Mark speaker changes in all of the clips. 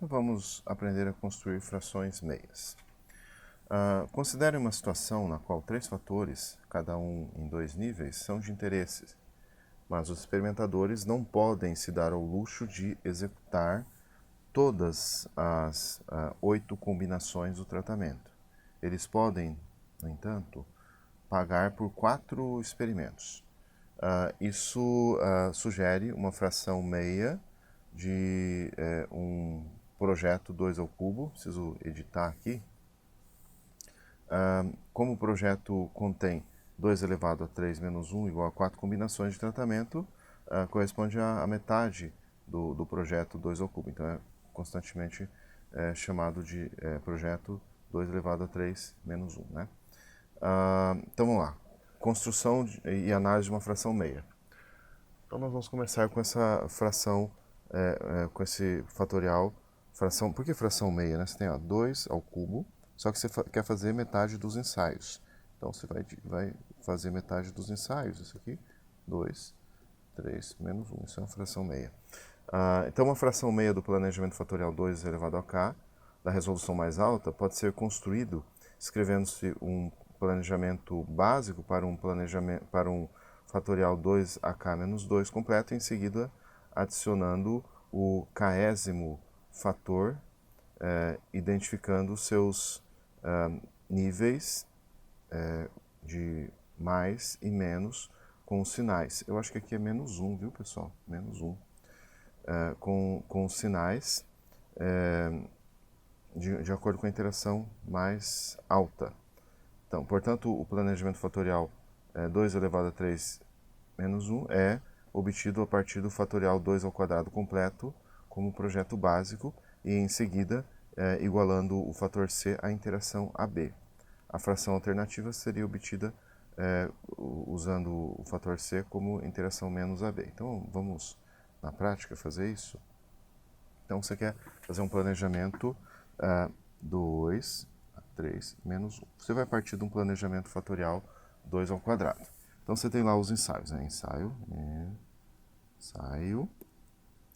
Speaker 1: Vamos aprender a construir frações meias. Considere uma situação na qual três fatores, cada um em dois níveis, são de interesse, mas os experimentadores não podem se dar ao luxo de executar todas as 8 combinações do tratamento. Eles podem, no entanto, pagar por 4 experimentos. Isso sugere uma fração meia de um projeto 2 ao cubo. Preciso editar aqui. Como o projeto contém 2 elevado a 3 menos 1 igual a 4 combinações de tratamento, corresponde à metade do projeto 2 ao cubo. Então é constantemente chamado de projeto 2 elevado a 3 menos 1. Né? Então vamos lá. Construção e análise de uma fração meia. Então nós vamos começar com essa fração, com esse fatorial. Por que fração meia? Né? Você tem 2 ao cubo, só que você quer fazer metade dos ensaios. Então você vai fazer metade dos ensaios. Isso aqui, 2, 3, menos 1. Isso é uma fração meia. Então uma fração meia do planejamento fatorial 2 elevado a k, da resolução mais alta, pode ser construído escrevendo-se um planejamento básico para um fatorial 2ak menos 2 completo, e em seguida adicionando o késimo fator, identificando seus níveis de mais e menos com os sinais. Eu acho que aqui é menos 1, viu, pessoal? Menos 1. Com os sinais de acordo com a interação mais alta. Então, portanto, o planejamento fatorial 2 elevado a 3 menos 1 é obtido a partir do fatorial 2 ao quadrado completo como projeto básico e, em seguida, igualando o fator c à interação AB. A fração alternativa seria obtida usando o fator c como interação menos AB. Então, vamos, na prática, fazer isso? Então, você quer fazer um planejamento 2 a 3 menos 1. Você vai partir de um planejamento fatorial 2 ao quadrado. Então, você tem lá os ensaios, né? Ensaio.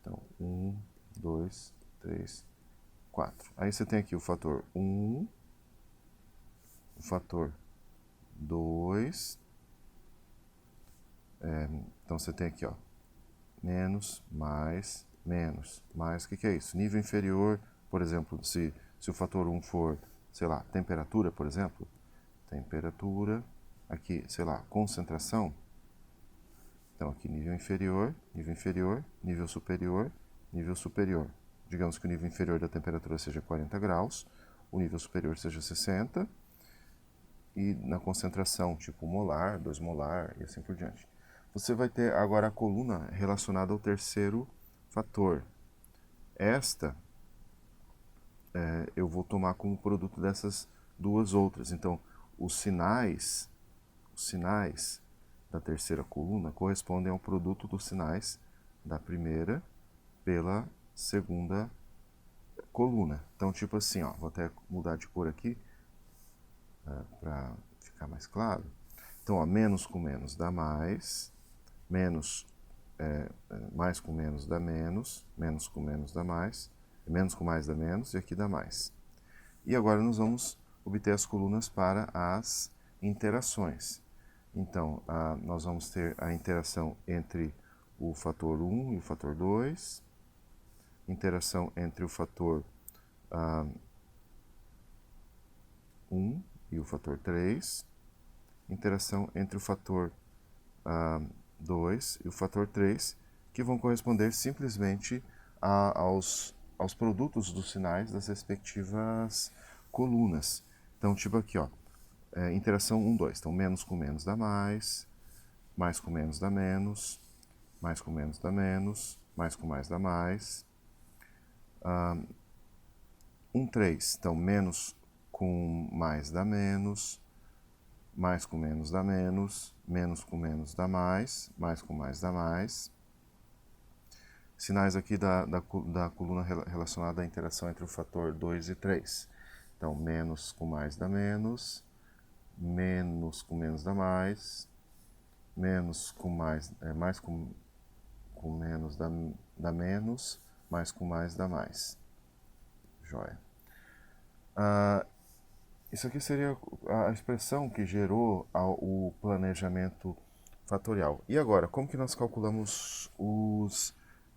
Speaker 1: Então, 1, 2, 3, 4. Aí você tem aqui o fator 1, o fator 2. Então, você tem aqui, ó, menos, mais, menos, mais. O que é isso? Nível inferior, por exemplo, se o fator 1 for, sei lá, temperatura, por exemplo, temperatura, aqui, sei lá, concentração. Então, aqui nível inferior, nível superior, nível superior. Digamos que o nível inferior da temperatura seja 40 graus, o nível superior seja 60, e na concentração, tipo molar, 2 molar, e assim por diante. Você vai ter agora a coluna relacionada ao terceiro fator. Esta eu vou tomar como produto dessas duas outras. Então, os sinais da terceira coluna correspondem ao produto dos sinais da primeira pela segunda coluna. Então, tipo assim, ó, vou até mudar de cor aqui para ficar mais claro. Então, ó, menos com menos dá mais, mais com menos dá menos com menos dá mais, menos com mais dá menos, e aqui dá mais. E agora nós vamos obter as colunas para as interações. Então, nós vamos ter a interação entre o fator 1 e o fator 2, interação entre o fator 1 e o fator 3, interação entre o fator 2 e o fator 3, que vão corresponder simplesmente aos produtos dos sinais das respectivas colunas. Então, tipo aqui, ó, interação 1, 2. Então, menos com menos dá mais com menos dá menos, mais com menos dá menos, mais com mais dá mais. 1, 3. Então, menos com mais dá menos, mais com menos dá menos com menos dá mais com mais dá mais. Sinais aqui da coluna relacionada à interação entre o fator 2 e 3. Então, menos com mais dá menos com menos dá mais, menos com mais, mais com menos dá menos, mais com mais dá mais. Joia. Isso aqui seria a expressão que gerou o planejamento fatorial. E agora, como que nós calculamos os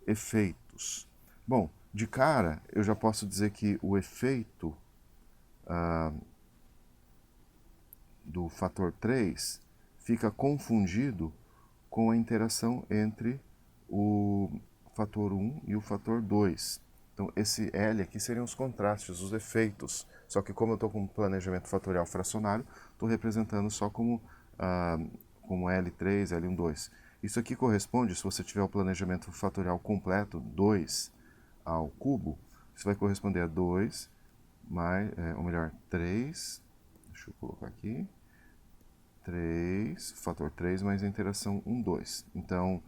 Speaker 1: efeitos? Bom, de cara, eu já posso dizer que o efeito do fator 3 fica confundido com a interação entre o fator 1 e o fator 2. Então, esse L aqui seriam os contrastes, os efeitos. Só que como eu estou com um planejamento fatorial fracionário, estou representando só como L3, L1, 2. Isso aqui corresponde, se você tiver o planejamento fatorial completo, 2 ao cubo, isso vai corresponder a 2 mais, ou melhor, 3, deixa eu colocar aqui, 3, fator 3 mais a interação 1, 2. Então,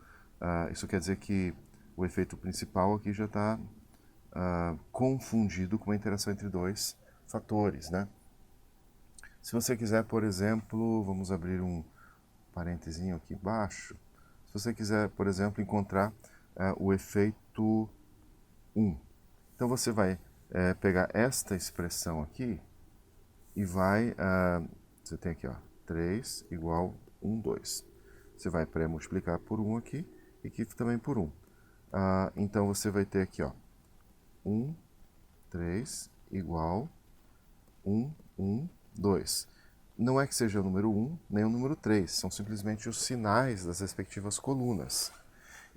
Speaker 1: isso quer dizer que o efeito principal aqui já está confundido com a interação entre dois fatores, né? Se você quiser, por exemplo, vamos abrir um parentezinho aqui embaixo. Se você quiser, por exemplo, encontrar o efeito 1. Então você vai pegar esta expressão aqui e vai... você tem aqui, ó, 3 igual 1, 2. Você vai pré-multiplicar por 1 aqui e aqui também por 1. Então você vai ter aqui, ó, 1, 3 igual 1, 1, 2. Não é que seja o número 1 nem o número 3, são simplesmente os sinais das respectivas colunas.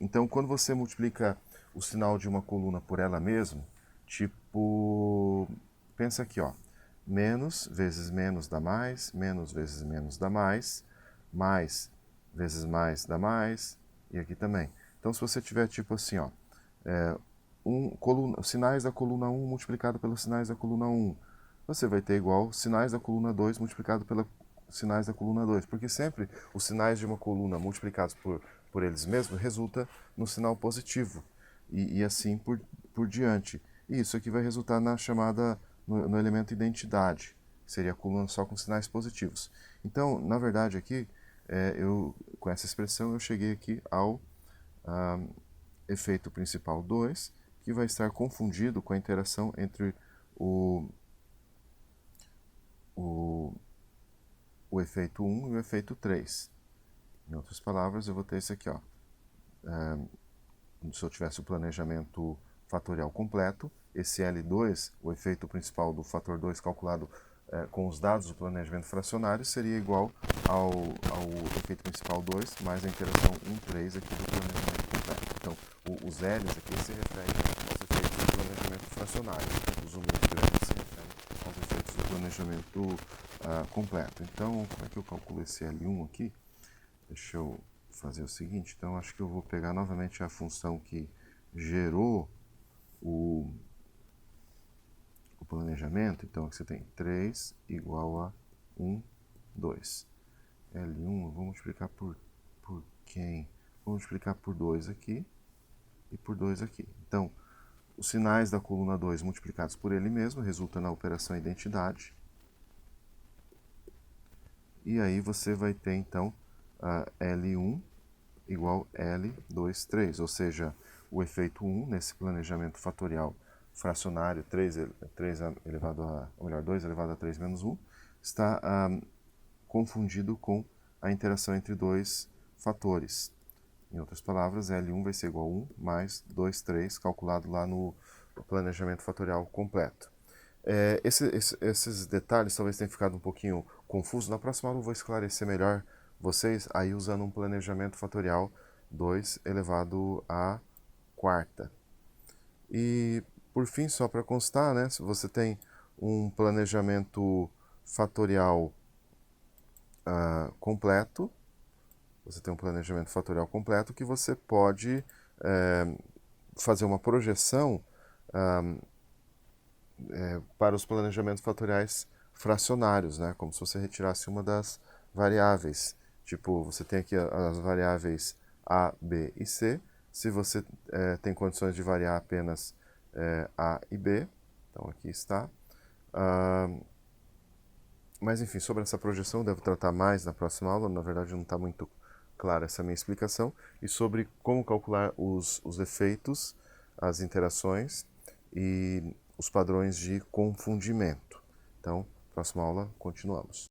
Speaker 1: Então, quando você multiplica o sinal de uma coluna por ela mesma, tipo, pensa aqui, ó, menos vezes menos dá mais, menos vezes menos dá mais vezes mais dá mais, e aqui também. Então, se você tiver tipo assim, ó, sinais da coluna 1 multiplicado pelos sinais da coluna 1, você vai ter igual sinais da coluna 2 multiplicado pelos sinais da coluna 2, porque sempre os sinais de uma coluna multiplicados por eles mesmos resulta no sinal positivo, e assim por diante. E isso aqui vai resultar na chamada, no elemento identidade, que seria a coluna só com sinais positivos. Então, na verdade aqui, com essa expressão eu cheguei aqui ao efeito principal 2, que vai estar confundido com a interação entre o efeito 1 e o efeito 3. Em outras palavras, eu vou ter isso aqui, ó. Se eu tivesse o planejamento fatorial completo, esse L2, o efeito principal do fator 2 calculado com os dados do planejamento fracionário, seria igual ao efeito principal 2 mais a interação 1, 3 aqui do planejamento completo. Então, os L's aqui se referem aos efeitos do planejamento fracionário. Os números grandes se referem aos efeitos do planejamento completo. Então, como é que eu calculo esse L1 aqui? Deixa eu fazer o seguinte. Então, acho que eu vou pegar novamente a função que gerou o planejamento. Então, aqui você tem 3 igual a 1, 2. L1 eu vou multiplicar por quem? Vou multiplicar por 2 aqui e por 2 aqui. Então, os sinais da coluna 2 multiplicados por ele mesmo resulta na operação identidade. E aí você vai ter, então, L1 igual L2, 3. Ou seja, o efeito 1 nesse planejamento fatorial fracionário 2 elevado a 3 menos 1 está confundido com a interação entre dois fatores. Em outras palavras, L1 vai ser igual a 1 mais 2, 3, calculado lá no planejamento fatorial completo. Esses detalhes talvez tenham ficado um pouquinho confusos. Na próxima aula eu vou esclarecer melhor vocês, aí usando um planejamento fatorial 2 elevado à quarta. E, por fim, só para constar, né, se você tem um planejamento fatorial completo, você tem um planejamento fatorial completo que você pode fazer uma projeção para os planejamentos fatoriais fracionários, né? Como se você retirasse uma das variáveis. Tipo, você tem aqui as variáveis A, B e C. Se você tem condições de variar apenas A e B, então aqui está. Mas enfim, sobre essa projeção eu devo tratar mais na próxima aula. Na verdade não está muito clara essa minha explicação. E sobre como calcular os efeitos, as interações e os padrões de confundimento. Então, próxima aula, continuamos.